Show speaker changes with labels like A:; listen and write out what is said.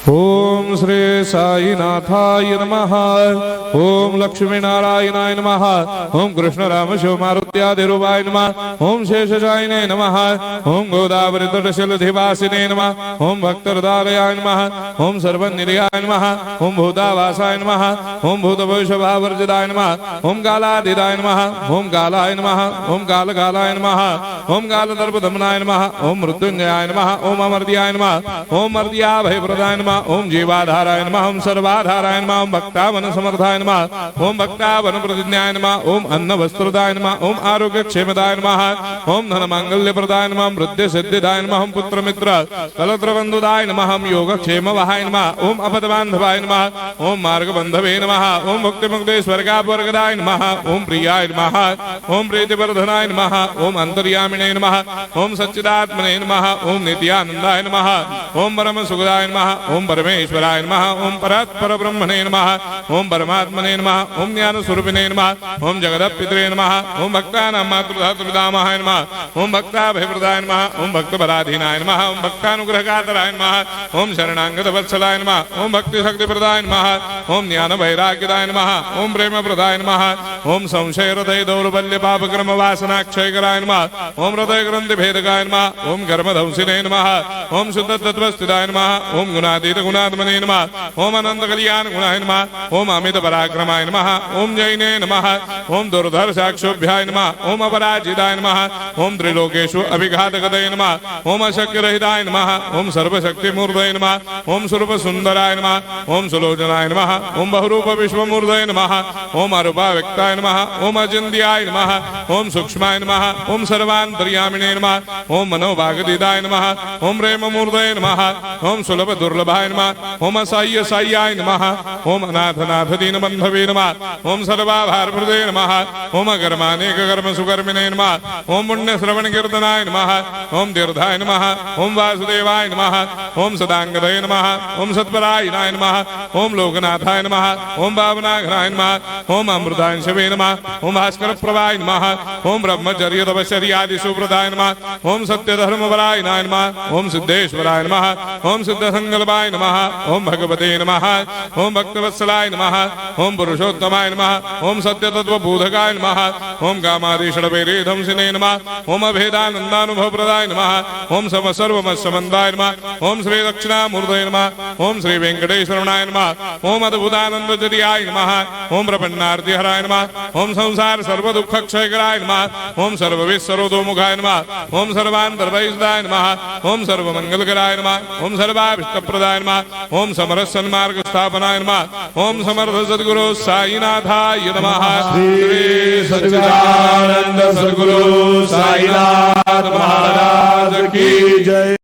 A: ओम श्री साईनाथाय नमः। ओम लक्ष्मी नारायणाय नमः। ओम कृष्ण राम शिव मारुत्यादिरूपाय नमः। ओम शेषशायिने नमः। ओम गोदावरी तटशिलधिवासिने नमः। ओम भक्तहृदयाय नमः। ओम सर्वनिर्याय नमः। ओम भूतावासाय नमः। ओम भूतभविष्यभावर्जिताय नमः। ओम कालातीताय नमः। ओम कालाय नमः। ओम कालकालाय नमः। ओम कालदर्पदमनाय नमः। ओम मृत्युंजयाय नमः। ओम अमर्त्याय नमः। ओम मर्त्याभयप्रदाय नमः। ओम जीवाधाराय नमः। ओम सर्वाधाराय नमः। ओम भक्तावन समर्थाय नमः। ओम भक्तावन प्रतिज्ञाय नमः। ओम अन्न वस्त्रदाय नमः। ओम आरोग्य क्षेमदाय नमः। ओम धन मांगल्य प्रदाय नमः। वृद्धि सिद्धिदाय नमः। ओम पुत्र मित्र कलत्र बंधुदाय नमः। ओम योग क्षेम वहाय नमः। ओम अपद बांधवाय नमः। ओम मार्ग बंधवे नमः। ओम मुक्ति मुक्ति स्वर्गापवर्गदाय नमः। ओम प्रियाय नमः। ओम प्रीतिवर्धनाय नमः। ओम अंतर्यामिने नमः। ओम सच्चिदात्मने नमः। ओम नित्यानंदाय नमः। ओम परम सुखदाय नमः। ओम परमेश्वराय नमः। ओम परात्पर ब्रह्मणे नमः। ओम परमात्मने नमः। ओम ज्ञान स्वरूपिणे नमः। ओम जगदपितरे नमः। ओम भक्तानां मातृधातुपितामहाय नमः। ओम भक्ताभयप्रदाय नमः। ओम भक्तपराधीनाय नमः। ओम भक्तानुग्रहकातराय नमः। ओम शरणागत वत्सलाय नमः। ओम भक्ति शक्तिप्रदाय नमः। ओम ज्ञान वैराग्यदाय नमः। ओम प्रेम प्रदाय नमः। ओम संशय हृदय दौर्बल्य पाप कर्म वासना क्षयकराय नमः। ओम हृदय ग्रंथि भेदकाय नमः। ओम कर्मधंसिने नमः। ओम शुद्ध तत्वस्थिताय नमः। ओम गुणातीत गुणात्मने नमः। ओम अनंत कल्याण गुणाय नमः। ओम अमित पराक्रमाय नमः। ओम जैने नमः। ओम दुर्धर्षाक्षोभ्याय नमः। ओम अपराजिताय नमः। ओम त्रिलोकेषु अभिघातगतये नमः। ओम अशक्यरहिताय नमः। ओम सर्वशक्तिमूर्तये नमः। ओम स्वरूप सुंदराय नमः। ओम सुलोचनाय नमः। ओम बहुरूप विश्वमूर्तये नमः। ओम अरूपाव्यक्ताय नमः। ओम अचिन्त्याय नमः। ओम सूक्ष्माय नमः। ओम सर्वान्तर्यामिने नमः। ओम मनोभागदिदाय नमः। ओम प्रेममूर्तये नमः। ओम सुलभ दुर्लभाय नमः। ओम असाह्य साह्याय नमः। ओम अनाथनाथ दीनबन्धवे नमः। ओम सर्वाभारप्रदे नमः। ओम अकर्मानेक कर्म सुकर्मिणे नमः। ओम पुण्य श्रवण कीर्तनाय नमः। ओम तीर्थाय नमः। ओम वासुदेवाय नमः। ओम सदांगदये नमः। ओम सत्परायणाय नमः। ओम लोकनाथाय नमः। ओम भावनाघ्नाय नमः। ओम अमृतांशवे नमः। ओम भास्कर प्रभाय नमः। ओम ब्रह्मचर्य तपश्चर्यादि सुप्रदाय नमः। ओम सत्यधर्मपरायणाय नमः। ओम सिद्धेश्वराय नमः। ओम सिद्ध संकल्पाय नमः। ओम भगवते नमः। ओम भक्तवत्सलाय नमः। ओम पुरुषोत्तमाय नमः। ओम सत्य तत्वबोधकाय नमः। ओम कामादिषडवैरेधंसिने नमः। ओम अभेदानंदानुभव प्रदाय नमः। ओम सर्वमस्समन्दाय नमः। ओम श्री दक्षिणामूर्तये नमः। ओम श्री वेंकटेश्वरनाय नमः। ओम अद्भुतानंदजर्याय नमः। ओम प्रपन्नार्तिहराय नमः। ओम संसार सर्व दुख क्षयकराय नमः। ओम सर्वविश्वरोधोमुखाय नमः। ओम सर्वान्तर्वैसदाय नमः। ओम सर्वमंगलकराय नमः। ओम सर्वाभिष्टप्रदाय नमः। ओम समरस सन्मार्ग स्थापनाय नमः। ओम समर्थ सद्गुरु साईनाथाय नमः।
B: श्री सच्चिदानंद सद्गुरु साईनाथ महाराज की जय।